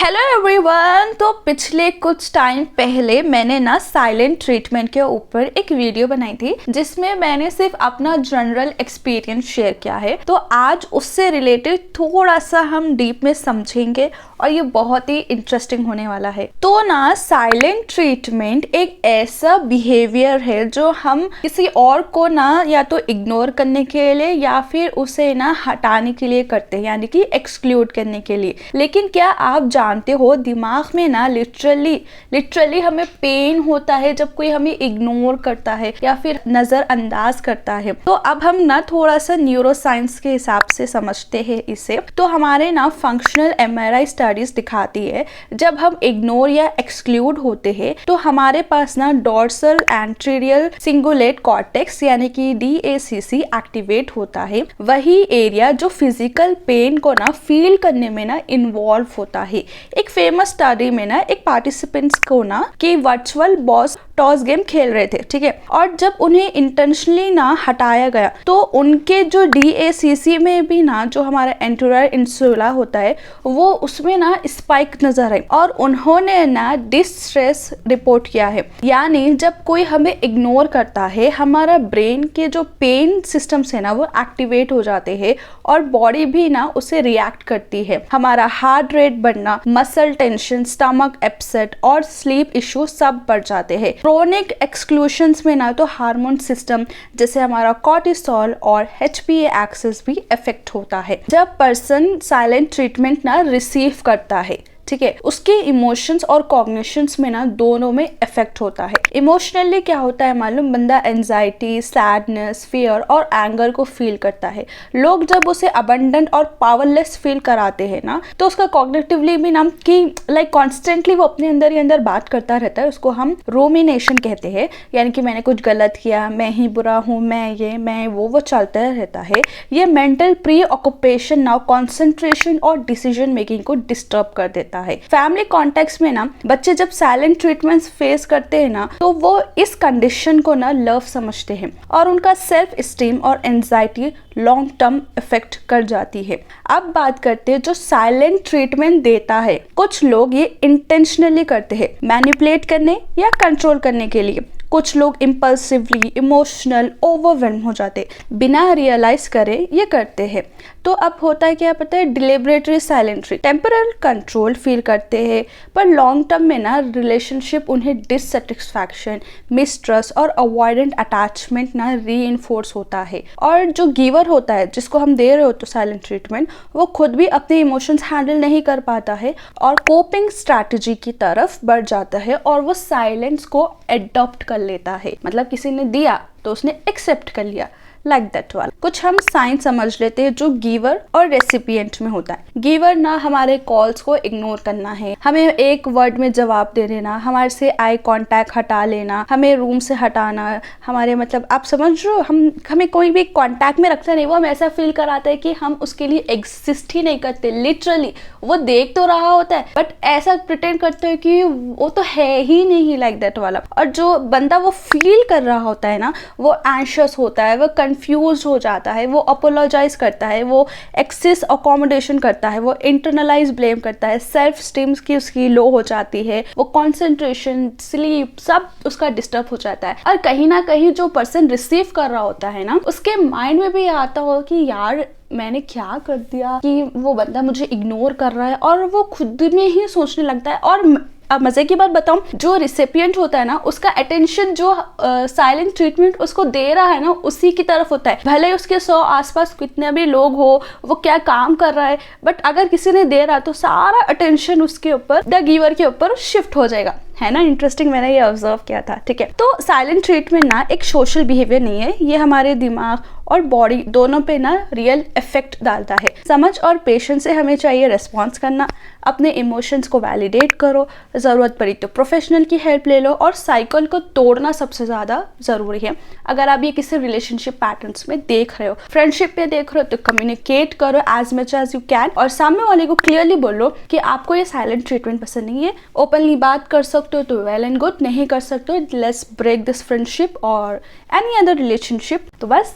Hello everyone. तो पिछले कुछ टाइम पहले मैंने ना साइलेंट ट्रीटमेंट के ऊपर एक वीडियो बनाई थी जिसमें मैंने सिर्फ अपना जनरल एक्सपीरियंस शेयर किया है। तो आज उससे रिलेटेड थोड़ा सा हम डीप में समझेंगे और ये बहुत ही इंटरेस्टिंग होने वाला है। तो ना साइलेंट ट्रीटमेंट एक ऐसा बिहेवियर है जो हम किसी और को ना या तो इग्नोर करने के लिए या फिर उसे ना हटाने के लिए करते हैं, यानी कि एक्सक्लूड करने के लिए। लेकिन क्या आप जानते हो दिमाग में ना लिटरली हमें पेन होता है जब कोई हमें इग्नोर करता है या फिर नजरअंदाज करता है। तो अब हम ना थोड़ा सा न्यूरो साइंस के हिसाब से समझते हैं इसे। तो हमारे ना फंक्शनल MRI स्टडीज दिखाती है जब हम इग्नोर या एक्सक्लूड होते हैं तो हमारे पास ना डोर्सल एंटीरियर सिंगुलेट कॉर्टेक्स यानी कि DACC एक्टिवेट होता है। वही एरिया जो फिजिकल पेन को ना फील करने में ना इन्वॉल्व होता है। एक फेमस स्टडी में ना एक पार्टिसिपेंट्स को ना कि वर्चुअल बॉस टॉस गेम खेल रहे थे, ठीक है, और जब उन्हें इंटेंशनली ना हटाया गया तो उनके जो DACC में भी ना जो हमारा एंटीरियर इंसुला होता है वो उसमें ना स्पाइक नजर आई और उन्होंने ना डिस्ट्रेस रिपोर्ट किया है। यानी जब कोई हमें इग्नोर करता है हमारा ब्रेन के जो पेन सिस्टम्स है ना वो एक्टिवेट हो जाते हैं और बॉडी भी ना उसे रिएक्ट करती है। हमारा हार्ट रेट बढ़ना, मसल टेंशन, स्टमक अपसेट और स्लीप इश्यू सब बढ़ जाते हैं। क्रोनिक एक्सक्लूशंस में ना तो हार्मोन सिस्टम जैसे हमारा कॉर्टिसोल और HPA एक्सेस भी इफेक्ट होता है। जब पर्सन साइलेंट ट्रीटमेंट ना रिसीव करता है, ठीक है, उसके इमोशंस और कॉग्निशंस में ना दोनों में इफेक्ट होता है। इमोशनली क्या होता है मालूम, बंदा एंजाइटी, सैडनेस, फियर और एंगर को फील करता है। लोग जब उसे अबंडेंट और पावरलेस फील कराते हैं ना तो उसका कॉग्निटिवली भी ना कि लाइक कॉन्स्टेंटली वो अपने अंदर ही अंदर बात करता रहता है। उसको हम रोमिनेशन कहते हैं, यानी कि मैंने कुछ गलत किया, मैं ही बुरा हूँ, मैं वो चलता रहता है। ये मेंटल प्री ऑक्यूपेशन ना कॉन्सेंट्रेशन और डिसीजन मेकिंग को डिस्टर्ब कर देता है। फैमिली कॉन्टेक्स्ट में ना बच्चे जब साइलेंट ट्रीटमेंट फेस करते हैं ना तो वो इस कंडीशन को ना लव समझते हैं और उनका सेल्फ स्टीम और एंजाइटी लॉन्ग टर्म इफेक्ट कर जाती है। अब बात करते हैं जो साइलेंट ट्रीटमेंट देता है। कुछ लोग ये इंटेंशनली करते हैं मैनिपुलेट करने या कंट्रोल करने के लिए। कुछ लोग इम्पल्सिवली इमोशनल ओवरवेल्म हो जाते बिना रियलाइज करे ये करते हैं। तो अब होता है क्या पता है, डिलिबरेटरी साइलेंट्री टेम्परल कंट्रोल फील करते हैं पर लॉन्ग टर्म में ना रिलेशनशिप उन्हें डिससेटिस्फैक्शन, मिसट्रस्ट और अवॉइडेंट अटैचमेंट ना रीइंफोर्स होता है। और जो गिवर होता है जिसको हम दे रहे हो तो साइलेंट ट्रीटमेंट, वो खुद भी अपने इमोशंस हैंडल नहीं कर पाता है और कोपिंग स्ट्रैटेजी की तरफ बढ़ जाता है और वो साइलेंस को एडॉप्ट कर लेता है। मतलब किसी ने दिया तो उसने एक्सेप्ट कर लिया, लाइक दैट वाला। कुछ हम साइन समझ लेते हैं जो गिवर और रेसिपिएंट में होता है। गिवर ना हमारे कॉल्स को इग्नोर करना है, हमें एक वर्ड में जवाब दे देना, हमारे से आई कांटेक्ट हटा लेना, हमें रूम से हटाना, हमारे मतलब आप समझ रहे हो, हमें कोई भी कांटेक्ट में रखता नहीं, वो हम ऐसा फील कराता है कि हम उसके लिए एग्जिस्ट ही नहीं करते। लिटरली वो देख तो रहा होता है बट ऐसा प्रिटेंड करते हैं कि वो तो है ही नहीं, लाइक दैट वाला। और जो बंदा वो फील कर रहा होता है ना वो एंशियस होता है, वो कंफ्यूज हो जाता है, वो अपोलोजाइज करता है, वो एक्सेस अकोमोडेशन करता है, वो इंटरनलाइज ब्लेम करता है, सेल्फ स्टीम की उसकी लो हो जाती है, वो कंसंट्रेशन, स्लीप सब उसका डिस्टर्ब हो जाता है। और कहीं ना कहीं जो पर्सन रिसीव कर रहा होता है ना उसके माइंड में भी आता हो कि यार मैंने क्या कर दिया कि वो बंदा मुझे इग्नोर कर रहा है, और वो खुद में ही सोचने लगता है। और अब मजे की बात बताऊं, जो रिसिपिएंट होता है ना उसका अटेंशन जो साइलेंट ट्रीटमेंट उसको दे रहा है ना उसी की तरफ होता है। भले उसके 100 आसपास कितने भी लोग हो, वो क्या काम कर रहा है, बट अगर किसी ने दे रहा तो सारा अटेंशन उसके ऊपर, द गिवर के ऊपर शिफ्ट हो जाएगा। है ना इंटरेस्टिंग, मैंने ये ऑब्जर्व किया था, ठीक है। तो साइलेंट ट्रीटमेंट ना एक सोशल बिहेवियर नहीं है, ये हमारे दिमाग और बॉडी दोनों पे ना रियल इफेक्ट डालता है। समझ और पेशेंस से हमें चाहिए रिस्पॉन्स करना, अपने इमोशंस को वैलिडेट करो, ज़रूरत पड़ी तो प्रोफेशनल की हेल्प ले लो, और साइकिल को तोड़ना सबसे ज़्यादा ज़रूरी है। अगर आप ये किसी रिलेशनशिप पैटर्न्स में देख रहे हो, फ्रेंडशिप पे देख रहे हो, तो कम्युनिकेट करो as much as you can और सामने वाले को क्लियरली बोलो कि आपको ये साइलेंट ट्रीटमेंट पसंद नहीं है। ओपनली बात कर सकते हो तो वेल एंड गुड, नहीं कर सकते हो लेट्स ब्रेक दिस फ्रेंडशिप और एनी अदर रिलेशनशिप। तो बस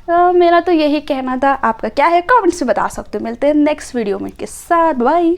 मेरा तो यही कहना था। आपका क्या है कमेंट्स में बता सकते हो। मिलते हैं नेक्स्ट वीडियो में के साथ, बाय।